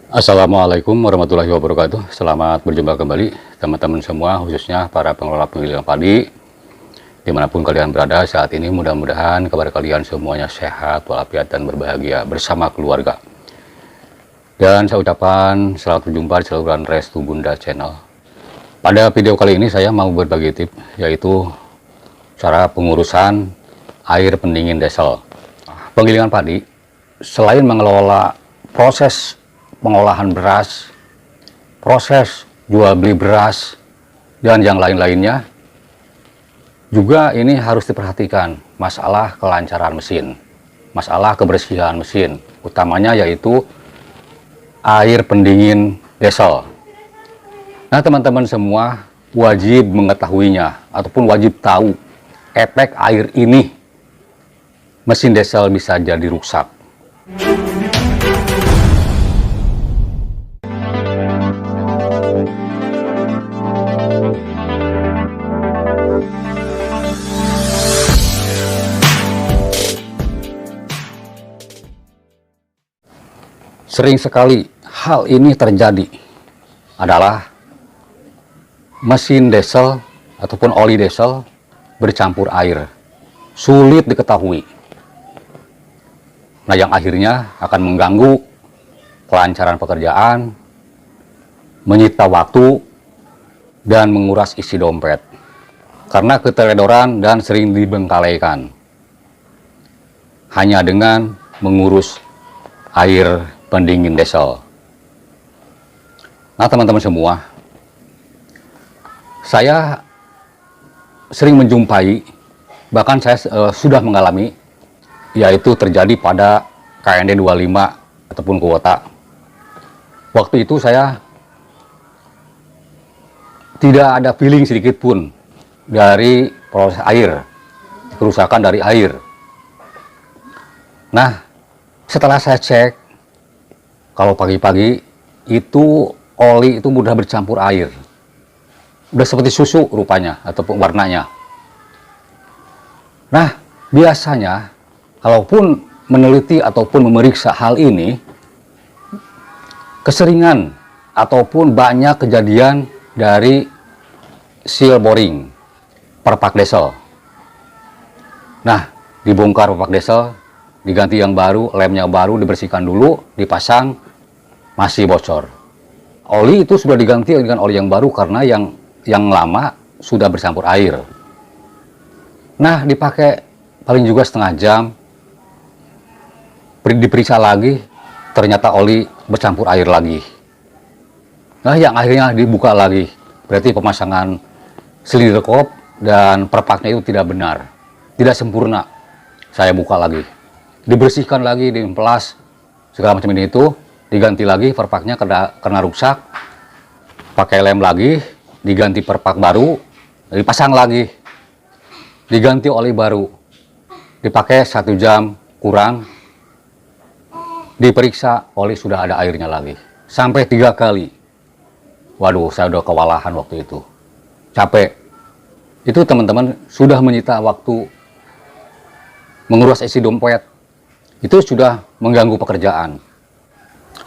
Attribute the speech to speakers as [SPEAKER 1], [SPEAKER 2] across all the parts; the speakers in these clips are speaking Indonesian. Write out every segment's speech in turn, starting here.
[SPEAKER 1] Assalamualaikum warahmatullahi wabarakatuh. Selamat berjumpa kembali teman-teman semua, khususnya para pengelola penggilingan padi dimanapun kalian berada saat ini. Mudah-mudahan kabar kalian semuanya sehat walafiat dan berbahagia bersama keluarga. Dan saya ucapkan selamat berjumpa di saluran Restu Bunda Channel. Pada video kali ini saya mau berbagi tips, yaitu cara pengurusan air pendingin diesel. Penggilingan padi selain mengelola proses pengolahan beras, proses jual beli beras, dan yang lain-lainnya, juga ini harus diperhatikan masalah kelancaran mesin, masalah kebersihan mesin, utamanya yaitu air pendingin diesel. Nah, teman-teman semua wajib mengetahuinya ataupun wajib tahu efek air ini mesin diesel bisa jadi rusak. Sering sekali hal ini terjadi adalah mesin diesel ataupun oli diesel bercampur air, sulit diketahui. Nah, yang akhirnya akan mengganggu kelancaran pekerjaan, menyita waktu, dan menguras isi dompet karena keteledoran dan sering dibengkalaikan hanya dengan mengurus air pendingin diesel. Nah, teman-teman semua, saya sering menjumpai, bahkan saya sudah mengalami, yaitu terjadi pada KND 25 ataupun kuota. Waktu itu saya tidak ada feeling sedikit pun dari proses air, kerusakan dari air. Nah, setelah saya cek, kalau pagi-pagi itu oli itu mudah bercampur air, udah seperti susu rupanya ataupun warnanya. Nah, biasanya kalaupun meneliti ataupun memeriksa hal ini, keseringan ataupun banyak kejadian dari seal boring perpak diesel. Nah, dibongkar perpak diesel, diganti yang baru, lemnya baru, dibersihkan dulu, dipasang, masih bocor. Oli itu sudah diganti dengan oli yang baru karena yang lama sudah bercampur air. Nah, dipakai paling juga setengah jam, diperiksa lagi, ternyata oli bercampur air lagi. Nah, yang akhirnya dibuka lagi, berarti pemasangan silinder kop dan perpaknya itu tidak benar, tidak sempurna. Saya buka lagi, dibersihkan lagi, diemplas, segala macam ini itu, diganti lagi perpaknya karena rusak, pakai lem lagi, diganti perpak baru, dipasang lagi, diganti oli baru, dipakai 1 jam kurang, diperiksa, oli sudah ada airnya lagi, sampai 3 kali. Waduh, saya udah kewalahan waktu itu, capek. Itu teman-teman sudah menyita waktu, mengurus isi dompet, itu sudah mengganggu pekerjaan.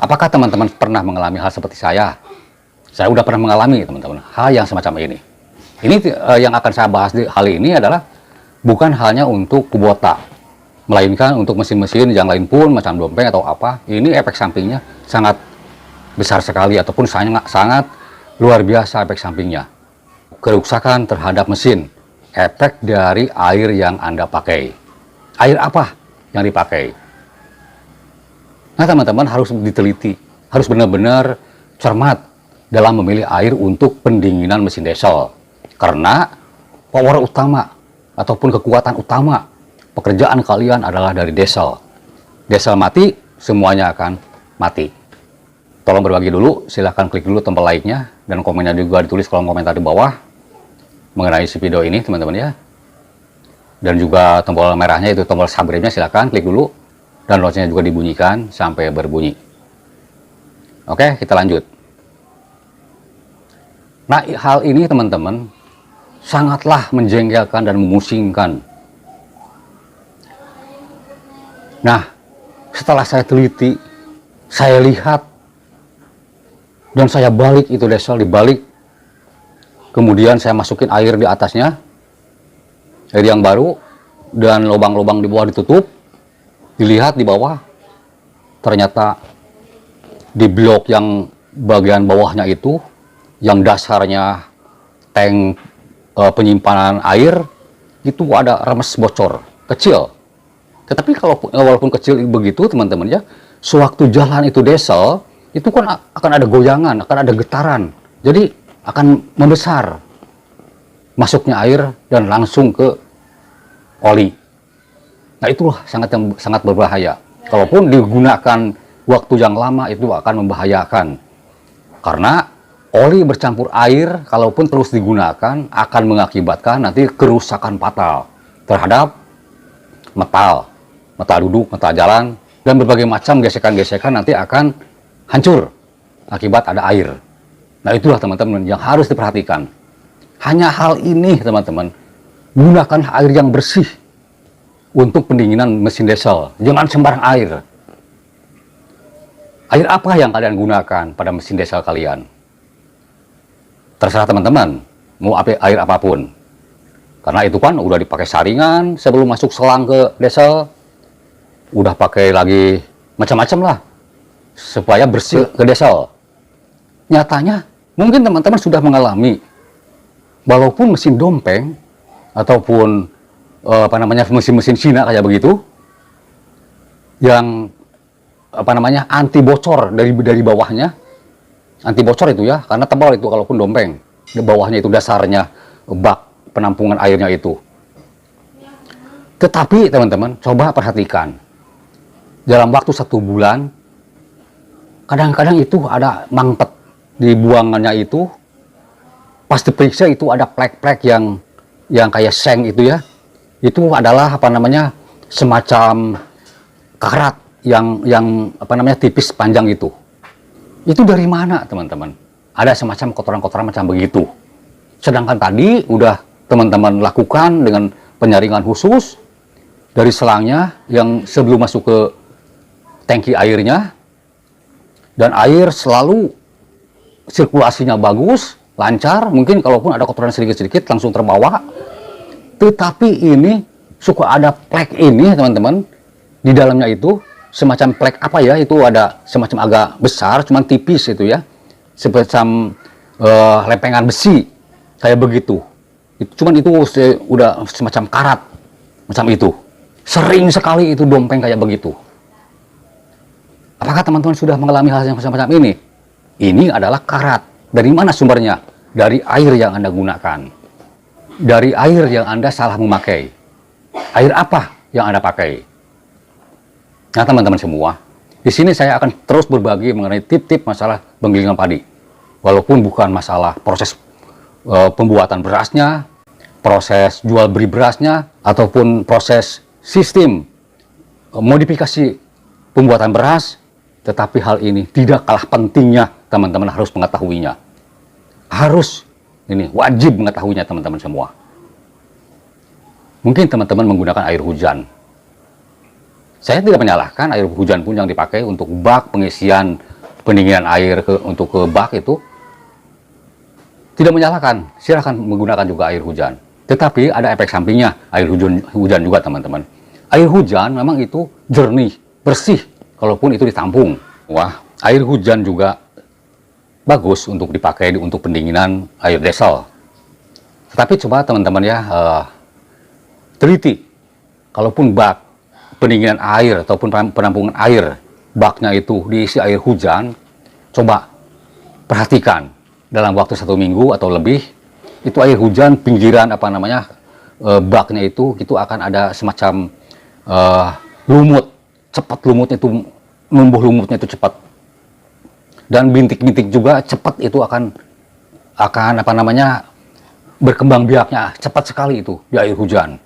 [SPEAKER 1] Apakah teman-teman pernah mengalami hal seperti saya? Saya udah pernah mengalami, teman-teman, hal yang semacam ini. Ini yang akan saya bahas di hal ini adalah bukan hanya untuk kubota, melainkan untuk mesin-mesin yang lain pun, macam dompet atau apa. Ini efek sampingnya sangat besar sekali ataupun sangat luar biasa efek sampingnya. Kerusakan terhadap mesin, efek dari air yang Anda pakai. Air apa yang dipakai? Nah, teman-teman harus diteliti, harus benar-benar cermat dalam memilih air untuk pendinginan mesin diesel. Karena power utama ataupun kekuatan utama pekerjaan kalian adalah dari diesel. Diesel mati, semuanya akan mati. Tolong berbagi dulu, silahkan klik dulu tombol like-nya, dan komennya juga ditulis kolom komentar di bawah mengenai si video ini, teman-teman ya. Dan juga tombol merahnya itu tombol subscribe-nya, silahkan klik dulu. Dan loncengnya juga dibunyikan sampai berbunyi. Oke, kita lanjut. Nah, hal ini teman-teman sangatlah menjengkelkan dan memusingkan. Nah, setelah saya teliti, saya lihat Dan saya balik itu desal, dibalik. Kemudian saya masukin air di atasnya, air yang baru, dan lubang-lubang di bawah ditutup. Dilihat di bawah, ternyata di blok yang bagian bawahnya itu, yang dasarnya tank penyimpanan air, itu ada remes bocor, kecil. Tetapi kalau walaupun kecil begitu teman-teman ya, sewaktu jalan itu desal, itu kan akan ada goyangan, akan ada getaran. Jadi akan membesar masuknya air dan langsung ke oli. Nah itulah sangat berbahaya. Kalaupun digunakan waktu yang lama itu akan membahayakan. Karena oli bercampur air kalaupun terus digunakan akan mengakibatkan nanti kerusakan fatal terhadap metal duduk, metal jalan, dan berbagai macam gesekan-gesekan nanti akan hancur akibat ada air. Nah itulah teman-teman yang harus diperhatikan. Hanya hal ini teman-teman, gunakan air yang bersih untuk pendinginan mesin diesel. Jangan sembarang air. Air apa yang kalian gunakan pada mesin diesel kalian? Terserah teman-teman, mau air apapun. Karena itu kan udah dipakai saringan sebelum masuk selang ke diesel. Udah pakai lagi macam-macam lah supaya bersih ke diesel. Nyatanya mungkin teman-teman sudah mengalami, walaupun mesin dompeng ataupun mesin-mesin Cina kayak begitu, yang anti bocor dari bawahnya, anti bocor itu ya, karena tebal itu kalaupun dompeng, di bawahnya itu dasarnya bak penampungan airnya itu. Tetapi teman-teman coba perhatikan, dalam waktu 1 bulan, kadang-kadang itu ada mangpet di buangannya itu. Pas diperiksa itu ada plek-plek yang kayak seng itu ya. Itu adalah semacam karat yang tipis panjang itu. Itu dari mana teman-teman? Ada semacam kotoran-kotoran macam begitu. Sedangkan tadi udah teman-teman lakukan dengan penyaringan khusus dari selangnya yang sebelum masuk ke tangki airnya, dan air selalu sirkulasinya bagus, lancar. Mungkin kalaupun ada kotoran sedikit-sedikit langsung terbawa. Tetapi ini suka ada plek ini teman-teman, di dalamnya itu semacam plek apa ya, itu ada semacam agak besar, cuman tipis itu ya, semacam lempengan besi kayak begitu. Cuman itu udah semacam karat macam itu. Sering sekali itu dompeng kayak begitu. Apakah teman-teman sudah mengalami hal yang semacam ini? Ini adalah karat. Dari mana sumbernya? Dari air yang Anda gunakan. Dari air yang Anda salah memakai. Air apa yang Anda pakai? Nah teman-teman semua, di sini saya akan terus berbagi mengenai tip-tip masalah penggilingan padi. Walaupun bukan masalah proses pembuatan berasnya, proses jual beli berasnya, ataupun proses sistem modifikasi pembuatan beras, tetapi hal ini tidak kalah pentingnya, teman-teman harus mengetahuinya. Harus, ini wajib mengetahuinya teman-teman semua. Mungkin teman-teman menggunakan air hujan. Saya tidak menyalahkan air hujan pun yang dipakai untuk bak pengisian pendinginan air untuk ke bak itu. Tidak menyalahkan, silakan menggunakan juga air hujan. Tetapi ada efek sampingnya air hujan juga teman-teman. Air hujan memang itu jernih, bersih, kalaupun itu ditampung. Wah, air hujan juga bagus untuk dipakai untuk pendinginan air diesel. Tetapi coba teman-teman ya, teliti. Kalaupun bak pendinginan air ataupun penampungan air, baknya itu diisi air hujan, coba perhatikan dalam waktu 1 minggu atau lebih, itu air hujan pinggiran baknya itu akan ada semacam lumut, cepat lumutnya itu, numbuh lumutnya itu cepat, dan bintik-bintik juga cepat itu akan berkembang biaknya cepat sekali itu di air hujan.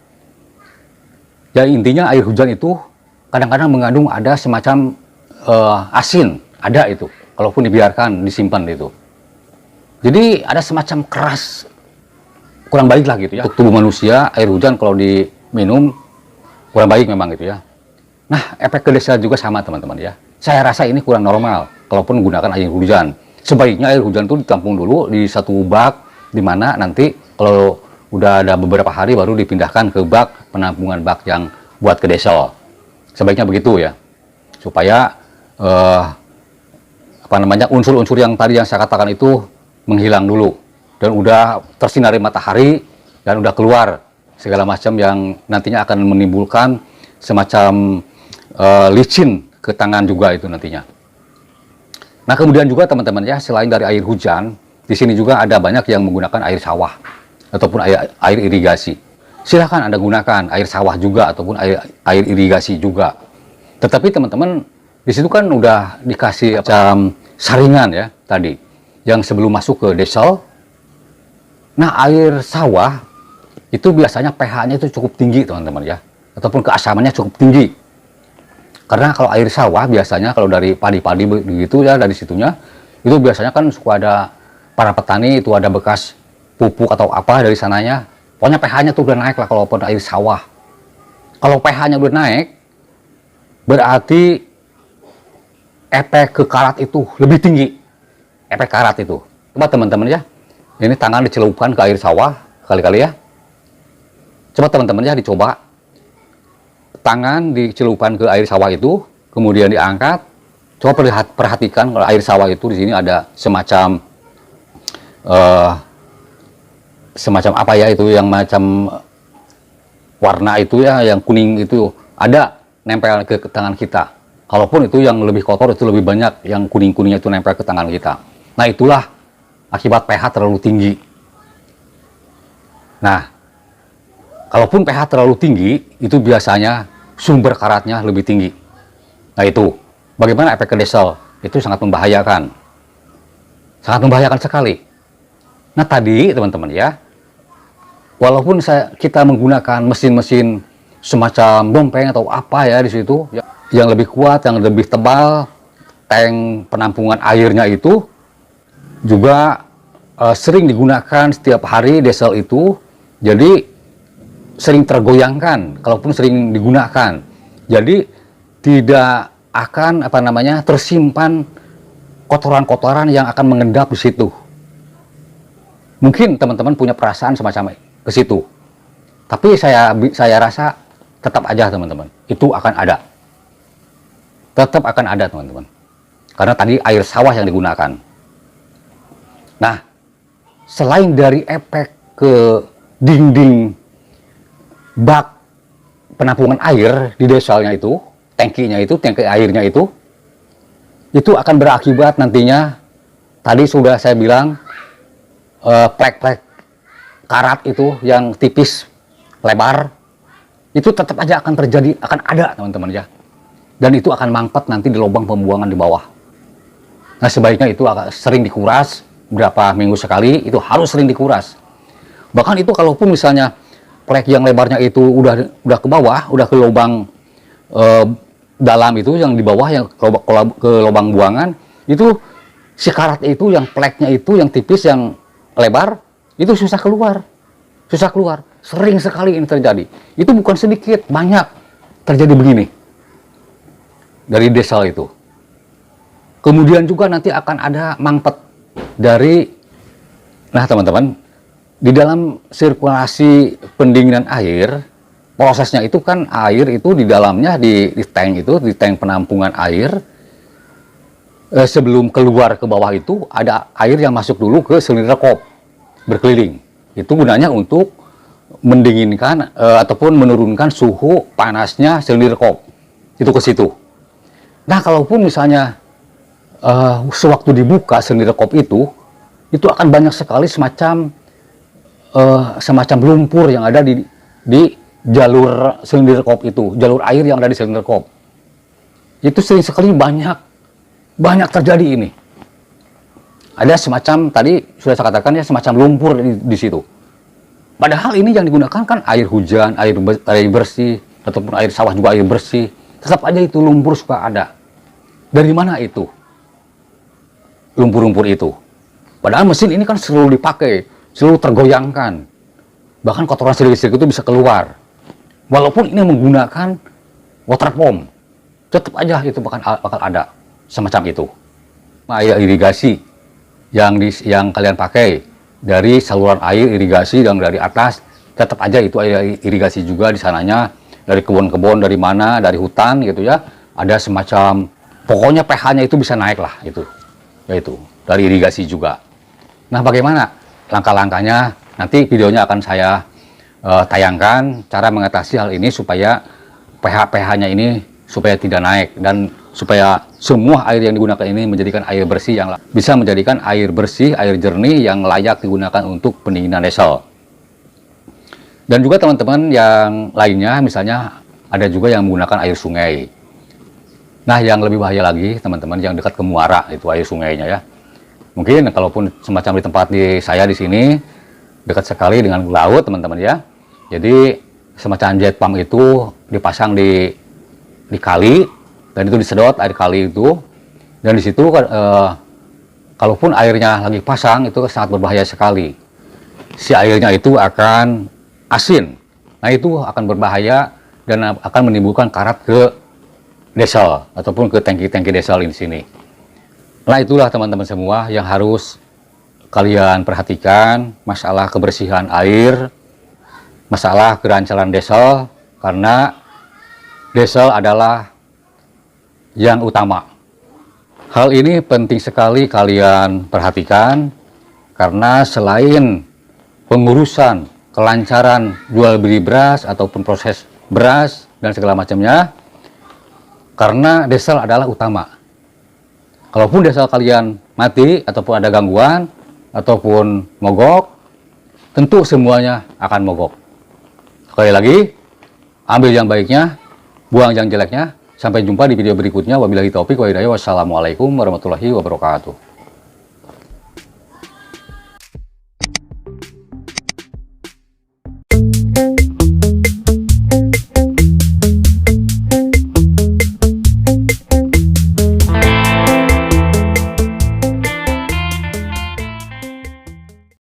[SPEAKER 1] Ya intinya air hujan itu kadang-kadang mengandung ada semacam asin, ada itu kalaupun dibiarkan disimpan itu. Jadi ada semacam keras, kurang baik lah gitu ya. Untuk tubuh manusia, air hujan kalau diminum kurang baik memang gitu ya. Nah, efek ke desa juga sama teman-teman ya. Saya rasa ini kurang normal kalaupun menggunakan air hujan. sebaiknya air hujan itu ditampung dulu di satu bak, di mana nanti kalau udah ada beberapa hari baru dipindahkan ke bak penampungan bak yang buat ke diesel. Sebaiknya begitu ya, supaya unsur-unsur yang tadi yang saya katakan itu menghilang dulu, dan udah tersinari matahari dan udah keluar segala macam yang nantinya akan menimbulkan semacam licin ke tangan juga itu nantinya. Nah, kemudian juga teman-teman ya, selain dari air hujan, di sini juga ada banyak yang menggunakan air sawah ataupun air irigasi. Silahkan Anda gunakan air sawah juga ataupun air irigasi juga. Tetapi teman-teman, di situ kan udah dikasih macam saringan ya tadi, yang sebelum masuk ke diesel. Nah, air sawah itu biasanya pH-nya itu cukup tinggi teman-teman ya, ataupun keasamannya cukup tinggi. Karena kalau air sawah biasanya kalau dari padi-padi begitu ya, dari situnya itu biasanya kan suka ada para petani itu ada bekas pupuk atau apa dari sananya. Pokoknya pH-nya tuh udah naik lah kalau pada air sawah. Kalau pH-nya udah naik, berarti efek ke karat itu lebih tinggi. Efek karat itu. Coba teman-teman ya, ini tangan dicelupkan ke air sawah kali-kali ya. Coba teman-teman ya dicoba. Tangan dicelupkan ke air sawah itu, kemudian diangkat. Coba perhatikan kalau air sawah itu di sini ada semacam apa ya itu yang macam warna itu ya, yang kuning itu ada nempel ke tangan kita. Kalaupun itu yang lebih kotor itu lebih banyak yang kuning-kuningnya itu nempel ke tangan kita. Nah, itulah akibat pH terlalu tinggi. Nah, kalaupun pH terlalu tinggi itu biasanya sumber karatnya lebih tinggi. Nah, itu bagaimana efek ke diesel? Itu sangat membahayakan. Sangat membahayakan sekali. Nah, tadi teman-teman ya, walaupun kita menggunakan mesin-mesin semacam dompeng atau apa ya di situ yang lebih kuat, yang lebih tebal, tank penampungan airnya itu juga sering digunakan setiap hari diesel itu, jadi sering tergoyangkan kalaupun sering digunakan. Jadi tidak akan tersimpan kotoran-kotoran yang akan mengendap di situ. Mungkin teman-teman punya perasaan semacam ke situ. Tapi saya rasa tetap aja teman-teman, itu akan ada. Tetap akan ada teman-teman. Karena tadi air sawah yang digunakan. Nah, selain dari efek ke dinding bak penampungan air di dieselnya itu, tangki airnya itu akan berakibat nantinya, tadi sudah saya bilang, plek-plek karat itu yang tipis, lebar, itu tetap aja akan terjadi, akan ada teman-teman ya. Dan itu akan mampet nanti di lubang pembuangan di bawah. Nah, sebaiknya itu agak sering dikuras, berapa minggu sekali, itu harus sering dikuras. Bahkan itu kalaupun misalnya plek yang lebarnya itu udah ke bawah, udah ke lubang dalam itu, yang di bawah, yang ke lubang buangan, itu si karat itu, yang pleknya itu, yang tipis, yang lebar, itu susah keluar. Sering sekali ini terjadi. Itu bukan sedikit, banyak terjadi begini dari diesel itu. Kemudian juga nanti akan ada mampet dari, nah teman-teman, di dalam sirkulasi pendinginan air, prosesnya itu kan air itu di dalamnya di tank itu, di tank penampungan air, sebelum keluar ke bawah itu ada air yang masuk dulu ke silinder kop berkeliling. Itu gunanya untuk mendinginkan ataupun menurunkan suhu panasnya silinder kop itu ke situ. Nah, kalaupun misalnya sewaktu dibuka silinder kop itu akan banyak sekali semacam lumpur yang ada di jalur silinder kop itu, jalur air yang ada di silinder kop. Itu sering sekali banyak terjadi ini. Ada semacam, tadi sudah saya katakan ya, semacam lumpur di situ. Padahal ini yang digunakan kan air hujan, air bersih, ataupun air sawah juga air bersih. Tetap aja itu lumpur suka ada. Dari mana itu? Lumpur-lumpur itu. Padahal mesin ini kan selalu dipakai, selalu tergoyangkan. Bahkan kotoran sedikit-sedikit itu bisa keluar. Walaupun ini menggunakan water pump, tetap aja itu bakal ada semacam itu. Air irigasi yang kalian pakai dari saluran air irigasi yang dari atas, tetap aja itu air irigasi juga di sananya, dari kebun-kebun, dari mana, dari hutan gitu ya, ada semacam, pokoknya pH-nya itu bisa naik lah itu, yaitu dari irigasi juga. Nah, bagaimana langkah-langkahnya? Nanti videonya akan saya tayangkan cara mengatasi hal ini supaya pH-nya ini supaya tidak naik, dan supaya semua air yang digunakan ini menjadikan air bersih yang bisa menjadikan air bersih, air jernih yang layak digunakan untuk pendinginan desal. Dan juga teman-teman yang lainnya, misalnya ada juga yang menggunakan air sungai. Nah, yang lebih bahaya lagi teman-teman yang dekat ke muara itu air sungainya ya. Mungkin kalaupun semacam di tempat saya di sini dekat sekali dengan laut teman-teman ya. Jadi semacam jet pump itu dipasang di kali, dan itu disedot air kali itu, dan di situ kalaupun airnya lagi pasang itu sangat berbahaya sekali. Si airnya itu akan asin. Nah, itu akan berbahaya dan akan menimbulkan karat ke desal ataupun ke tangki-tangki desal di sini. Nah, itulah teman-teman semua yang harus kalian perhatikan, masalah kebersihan air, masalah kerancalan desal, karena desal adalah yang utama. Hal ini penting sekali kalian perhatikan, karena selain pengurusan kelancaran jual beli beras ataupun proses beras dan segala macamnya, karena desal adalah utama. Kalaupun desal kalian mati ataupun ada gangguan ataupun mogok, tentu semuanya akan mogok. Sekali lagi, ambil yang baiknya, buang yang jeleknya. Sampai jumpa di video berikutnya. Wabillahi taufik wa hidayah. Wassalamualaikum warahmatullahi wabarakatuh.